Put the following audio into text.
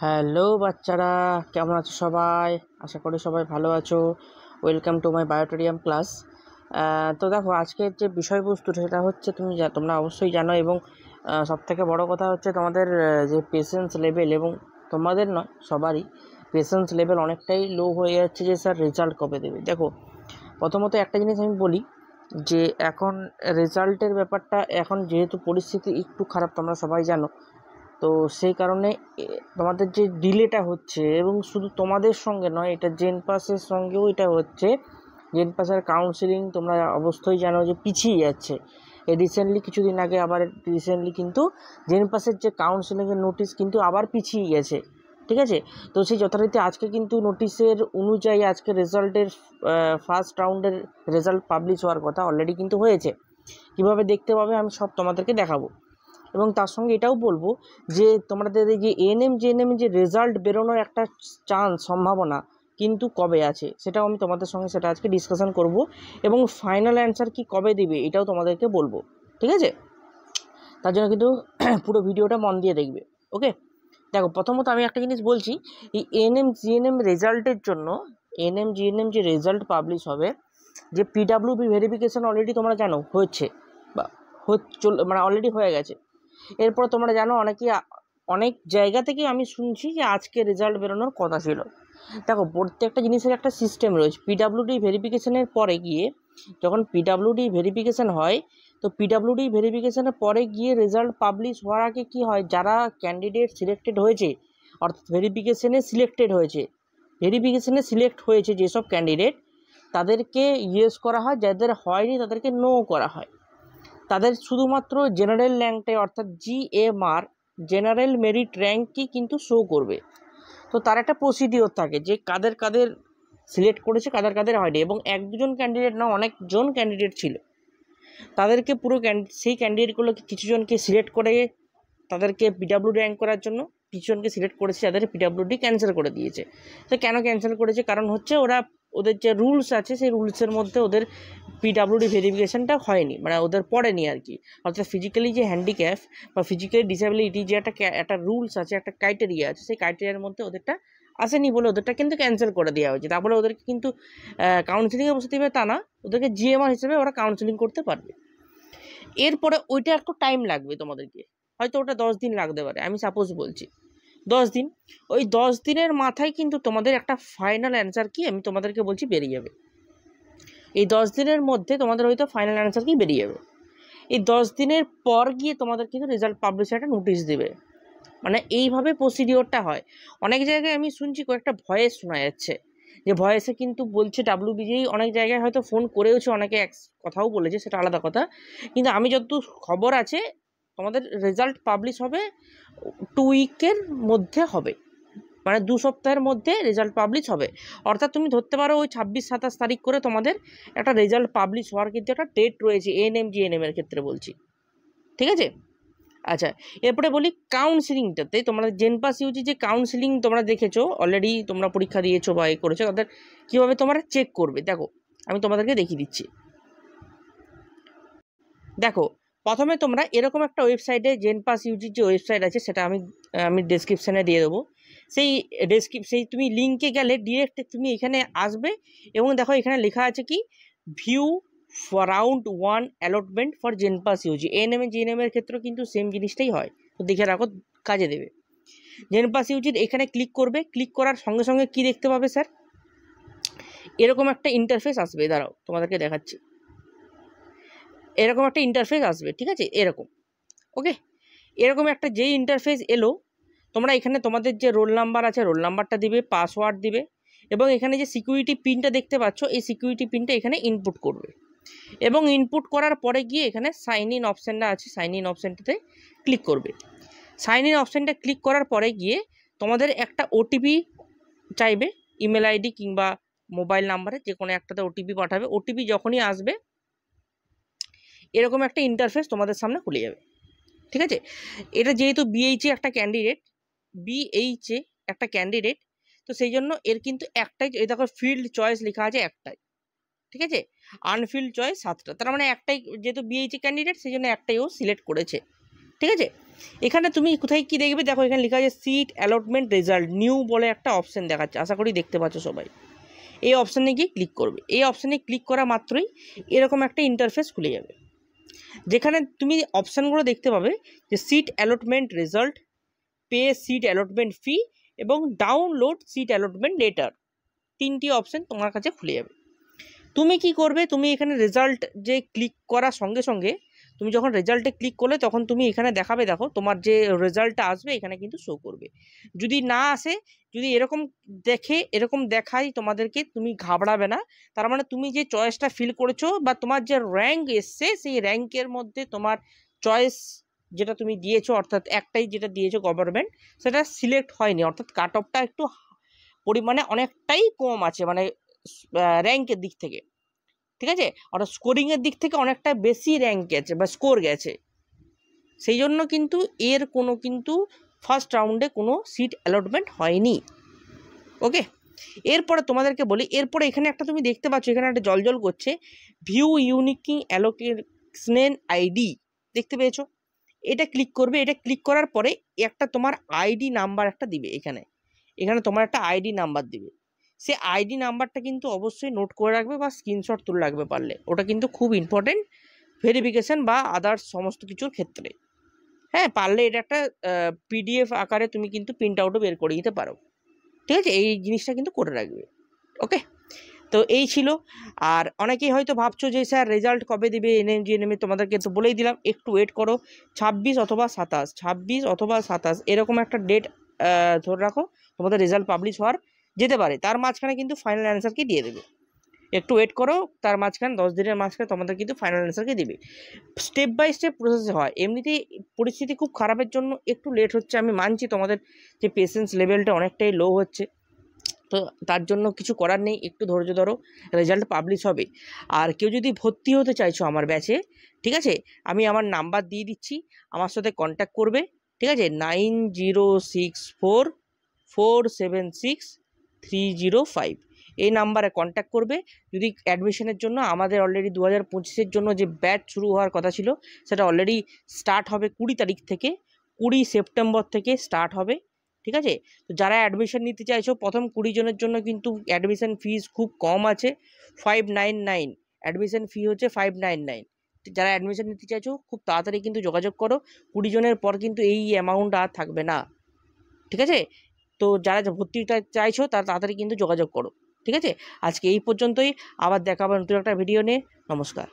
Hello বাচ্চারা, কেমন আছো সবাই? আশা করি সবাই ভালো আছো। ওয়েলকাম টু মাই বায়োটেরিয়াম ক্লাস। তো দেখো, আজকের যে বিষয়বস্তু সেটা হচ্ছে তোমরা অবশ্যই জানো, এবং সবথেকে বড় কথা হচ্ছে তোমাদের যে পেশেন্স লেভেল, এবং তোমাদের নয় সবারই পেশেন্স লেভেল অনেকটাই লো হয়ে যাচ্ছে যে স্যার রেজাল্ট কবে দেবে। দেখো, প্রথমত একটা জিনিস আমি বলি যে এখন রেজাল্টের ব্যাপারটা, এখন যেহেতু পরিস্থিতি একটু খারাপ তোমরা সবাই জানো, তো সেই কারণে তোমাদের যে ডিলেটা হচ্ছে, এবং শুধু তোমাদের সঙ্গে নয়, এটা জেনপাসের সঙ্গেও এটা হচ্ছে। জেনপাসের কাউন্সিলিং তোমরা অবশ্যই জানো যে পিছিয়ে যাচ্ছে। রিসেন্টলি কিছুদিন আগে আবার কিন্তু জেনপাসের যে কাউন্সিলিংয়ের নোটিশ কিন্তু আবার পিছিয়ে গেছে। ঠিক আছে, তো সেই যথারীতি আজকে কিন্তু নোটিশের অনুযায়ী আজকে রেজাল্টের ফার্স্ট রাউন্ডের রেজাল্ট পাবলিশ হওয়ার কথা অলরেডি কিন্তু হয়েছে। কীভাবে দেখতে পাবে আমি সব তোমাদেরকে দেখাবো, এবং তার সঙ্গে এটাও বলবো যে তোমাদের এই যে এএনএম জিএনএম যে রেজাল্ট বেরোনোর একটা সম্ভাবনা কিন্তু কবে আছে সেটাও আমি তোমাদের সঙ্গে সেটা আজকে ডিসকাশন করব, এবং ফাইনাল অ্যান্সার কি কবে দেবে এটাও তোমাদেরকে বলবো। ঠিক আছে, তার জন্য কিন্তু পুরো ভিডিওটা মন দিয়ে দেখবে। ওকে, দেখো, প্রথমত আমি একটা জিনিস বলছি, এই এএনএম জিএনএম রেজাল্টের জন্য এএনএম জিএনএম যে রেজাল্ট পাবলিশ হবে, যে পিডাব্লিউবি ভেরিফিকেশন অলরেডি তোমরা জানো হচ্ছে, বা মানে অলরেডি হয়ে গেছে। এরপর তোমরা জানো অনেক জায়গা থেকে আমি শুনছি যে আজকে রেজাল্ট বেরোনোর কথা ছিল। দেখো, প্রত্যেকটা জিনিসের একটা সিস্টেম রয়েছে। পিডাব্লিউডি ভেরিফিকেশনের পরে গিয়ে, যখন পিডাব্লিউডি ভেরিফিকেশন হয়, তো পিডাব্লিউডি ভেরিফিকেশনের পরে গিয়ে রেজাল্ট পাবলিশ হওয়ার আগে কী হয়, যারা ক্যান্ডিডেট সিলেক্টেড হয়েছে, অর্থাৎ ভেরিফিকেশনে সিলেক্ট হয়েছে যেসব ক্যান্ডিডেট, তাদেরকে ইয়েস করা হয়, যাদের হয়নি তাদেরকে নো করা হয়। তাদের শুধুমাত্র জেনারেল র্যাঙ্কটাই, অর্থাৎ জিএমআর, জেনারেল মেরিট র্যাঙ্কই কিন্তু শো করবে। তো তার একটা প্রসিডিওর থাকে যে কাদের সিলেক্ট করেছে, কাদের হয়নি, এবং এক দুজন ক্যান্ডিডেট না, অনেকজন ক্যান্ডিডেট ছিল। তাদেরকে সেই ক্যান্ডিডেটগুলোকে কিছুজনকে সিলেক্ট করে তাদেরকে পিডাব্লিউডি র্যাঙ্ক করার জন্য, কিছুজনকে সিলেক্ট করেছে যাদের পিডাব্লিউডি ক্যান্সেল করে দিয়েছে। তো কেন ক্যান্সেল করেছে? কারণ হচ্ছে ওদের যে রুলস আছে সেই রুলসের মধ্যে ওদের পিডাব্লিউডি ভেরিফিকেশনটা হয়নি, মানে ওদের পড়েনি আর কি। অর্থাৎ ফিজিক্যালি যে হ্যান্ডিক্যাপ বা ফিজিক্যালি ডিসেবিলিটি যে একটা রুলস আছে, একটা ক্রাইটেরিয়া আছে, সেই ক্রাইটেরিয়ার মধ্যে ওদেরটা আসেনি বলে ওদেরটা কিন্তু ক্যান্সেল করে দেওয়া হয়েছে। তারপরে ওদেরকে কিন্তু কাউন্সিলিংয়ে বসতে দেবে তা না, ওদেরকে জিএমআর হিসেবে ওরা কাউন্সিলিং করতে পারবে। এরপরে ওইটা একটু টাইম লাগবে তোমাদেরকে, হয়তো ওটা 10 দিন লাগতে পারে, আমি সাপোজ বলছি 10 দিন। ওই 10 দিনের মাথায় কিন্তু তোমাদের একটা ফাইনাল অ্যান্সার কি আমি তোমাদেরকে বলছি বেরিয়ে যাবে। এই 10 দিনের মধ্যে তোমাদের হয়তো ফাইনাল অ্যান্সার কি বেরিয়ে যাবে। এই 10 দিনের পর গিয়ে তোমাদের কিন্তু রেজাল্ট পাবলিশের একটা নোটিশ দেবে। মানে এইভাবে প্রসিডিওরটা হয়। অনেক জায়গায় আমি শুনছি কয়েকটা ভয়েস শোনা যাচ্ছে, যে ভয়েসে কিন্তু বলছে ডাব্লিউবিজিআই, অনেক জায়গায় হয়তো ফোন করেওছে, অনেকে কথাও বলেছে, সেটা আলাদা কথা। কিন্তু আমি যতদূর খবর আছে, তোমাদের রেজাল্ট পাবলিশ হবে 2 উইকের মধ্যে হবে, মানে 2 সপ্তাহের মধ্যে রেজাল্ট পাবলিশ হবে। অর্থাৎ তুমি ধরতে পারো ওই 26-27 তারিখ করে তোমাদের একটা রেজাল্ট পাবলিশ হওয়ার কিন্তু একটা ডেট রয়েছে, এএনএম জিএনএম এর ক্ষেত্রে বলছি। ঠিক আছে, আচ্ছা, এরপরে বলি কাউন্সিলিংটাতে তোমরা জেনপাস ইউজি যে কাউন্সিলিং তোমরা দেখেছো, অলরেডি তোমরা পরীক্ষা দিয়েছো বা করেছো, তাদের কীভাবে তোমরা চেক করবে দেখো, আমি তোমাদেরকে দেখিয়ে দিচ্ছি। দেখো, প্রথমে তোমরা এরকম একটা ওয়েবসাইটে, জেনপাস ইউজির যে ওয়েবসাইট আছে সেটা আমি ডেসক্রিপশানে দিয়ে দেবো। সেই তুমি লিঙ্কে গেলে ডিরেক্ট তুমি এখানে আসবে, এবং দেখো এখানে লেখা আছে কি, view round 1 allotment for JENPAS UG. ANM GNM এর ক্ষেত্রেও কিন্তু সেম জিনিসটাই হয়, তো দেখে রাখো, কাজে দেবে। জেনপাস ইউজির এখানে ক্লিক করবে, ক্লিক করার সঙ্গে সঙ্গে কি দেখতে পাবে স্যার, এরকম একটা ইন্টারফেস আসবে। দাঁড়াও তোমাদেরকে দেখাচ্ছি, এরকম একটা ইন্টারফেস আসবে। ঠিক আছে, এরকম, ওকে, এরকম একটা যেই ইন্টারফেস এলো, তোমরা এখানে তোমাদের যে রোল নাম্বার আছে রোল নাম্বারটা দিবে, পাসওয়ার্ড দিবে, এবং এখানে যে সিকিউরিটি পিনটা দেখতে পাচ্ছ এই সিকিউরিটি পিনটা এখানে ইনপুট করবে, এবং ইনপুট করার পরে গিয়ে এখানে সাইন ইন অপশানটা আছে, সাইন ইন অপশানটাতে ক্লিক করবে। সাইন ইন অপশানটা ক্লিক করার পরে গিয়ে তোমাদের একটা ওটিপি চাইবে, ইমেল আইডি কিংবা মোবাইল নাম্বারে যে কোনো একটাতে ওটিপি পাঠাবে। ওটিপি যখনই আসবে এরকম একটা ইন্টারফেস তোমাদের সামনে খুলে যাবে। ঠিক আছে, এটা যেহেতু বিএইচএ একটা ক্যান্ডিডেট, তো সেই জন্য এর কিন্তু একটাই, এই দেখো ফিল্ড চয়েস লেখা আছে একটাই। ঠিক আছে, আনফিল্ড চয়েস 7টা, তার মানে একটাই, যেহেতু বিএইচএ ক্যান্ডিডেট সেই জন্য একটাই ও সিলেক্ট করেছে। ঠিক আছে, এখানে তুমি কোথায় কি দেখবে দেখো, এখানে লেখা আছে সিট অ্যালটমেন্ট রেজাল্ট নিউ বলে একটা অপশান দেখাচ্ছে, আশা করি দেখতে পাচ্ছ সবাই। এই অপশানে গিয়ে ক্লিক করবে। এই অপশানে ক্লিক করা মাত্রই এরকম একটা ইন্টারফেস খুলে যাবে, যেখানে তুমি অপশানগুলো দেখতে পাবে যে seat allotment result, pay seat allotment fee এবং ডাউনলোড সিট অ্যালটমেন্ট লেটার, 3টি অপশান তোমার কাছে খুলে যাবে। তুমি কি করবে, তুমি এখানে রেজাল্ট যে ক্লিক করার সঙ্গে সঙ্গে তুমি যখন রেজাল্টে ক্লিক করলে তখন তুমি এখানে দেখাবে, দেখো তোমার যে রেজাল্টটা আসবে এখানে কিন্তু শো করবে। যদি না আসে, যদি এরকম দেখাই তোমাদেরকে, তুমি ঘাবড়াবে না। তার মানে তুমি যে চয়েসটা ফিল করেছো বা তোমার যে র্যাঙ্ক এসছে সেই র্যাঙ্কের মধ্যে তোমার চয়েস যেটা তুমি দিয়েছো, অর্থাৎ একটাই যেটা দিয়েছো গভর্নমেন্ট, সেটা সিলেক্ট হয়নি, অর্থাৎ কাট অফটা একটু পরিমাণে অনেকটাই কম আছে, মানে র্যাঙ্কের দিক থেকে, ঠিক আছে, অর্থাৎ স্কোরিংয়ের দিক থেকে অনেকটা বেশি র্যাঙ্ক গেছে বা স্কোর গেছে, সেই জন্য কিন্তু এর কোনো কিন্তু ফার্স্ট রাউন্ডে কোনো সিট অ্যালটমেন্ট হয়নি। ওকে, এরপরে তোমাদেরকে বলি, এরপরে এখানে একটা তুমি দেখতে পাচ্ছ, এখানে একটা জল করছে ভিউ ইউনিক অ্যালোকেশন আইডি, দেখতে পেয়েছো? এটা ক্লিক করবে। এটা ক্লিক করার পরে একটা তোমার আইডি নাম্বার একটা দিবে, এখানে তোমার একটা আইডি নাম্বার দিবে। সে আইডি নাম্বারটা কিন্তু অবশ্যই নোট করে রাখবে বা স্ক্রিনশট তুলে রাখবে পারলে, ওটা কিন্তু খুব ইম্পর্টেন্ট ভেরিফিকেশন বা আদার্স সমস্ত কিছুর ক্ষেত্রে। হ্যাঁ, পারলে এটা একটা পিডিএফ আকারে তুমি কিন্তু প্রিন্ট আউটও বের করে দিতে পারো, ঠিক আছে, এই জিনিসটা কিন্তু করে রাখবে। ওকে, তো এই ছিল। আর অনেকেই হয়তো ভাবছো যে স্যার রেজাল্ট কবে দেবে, এনএমজিএনএমে, তোমাদেরকে তো বলেই দিলাম, একটু ওয়েট করো, 26 অথবা 27 এরকম একটা ডেট ধরে রাখো, তোমাদের রেজাল্ট পাবলিশ হওয়ার যেতে পারে। তার মাঝখানে কিন্তু ফাইনাল অ্যান্সারকে দিয়ে দেবে, একটু ওয়েট করো, তার মাঝখানে 10 দিনের মাঝখানে তোমাদের কিন্তু ফাইনাল অ্যান্সারকে দেবে। স্টেপ বাই স্টেপ প্রসেসে হয়, এমনিতেই পরিস্থিতি খুব খারাপের জন্য একটু লেট হচ্ছে, আমি মানছি তোমাদের যে পেশেন্স লেভেলটা অনেকটাই লো হচ্ছে, তো তার জন্য কিছু করার নেই, একটু ধৈর্য ধরো, রেজাল্ট পাবলিশ হবে। আর কেউ যদি ভর্তি হতে চাইছো আমার ব্যাচে, ঠিক আছে, আমি আমার নাম্বার দিয়ে দিচ্ছি, আমার সাথে কন্ট্যাক্ট করবে, ঠিক আছে, 9064476305, এই নাম্বারে কন্ট্যাক্ট করবে। যদি অ্যাডমিশনের জন্য, আমাদের অলরেডি 2025-এর জন্য যে ব্যাচ শুরু হওয়ার কথা ছিল সেটা অলরেডি স্টার্ট হবে 20 তারিখ থেকে, 20 সেপ্টেম্বর থেকে স্টার্ট হবে, ঠিক আছে। তো যারা অ্যাডমিশন নিতে চাইছো, প্রথম 20 জনের জন্য কিন্তু অ্যাডমিশন ফিস খুব কম আছে, 599, অ্যাডমিশন ফি হচ্ছে 599। যারা অ্যাডমিশন নিতে চাইছো খুব তাড়াতাড়ি কিন্তু যোগাযোগ করো, 20 জনের পর কিন্তু এই অ্যামাউন্ট আর থাকবে না, ঠিক আছে। তো যারা ভর্তিটা চাইছো তারা তাড়াতাড়ি কিন্তু যোগাযোগ করো, ঠিক আছে। আজকে এই পর্যন্তই, আবার দেখা হবে নতুন একটা ভিডিও নিয়ে। নমস্কার।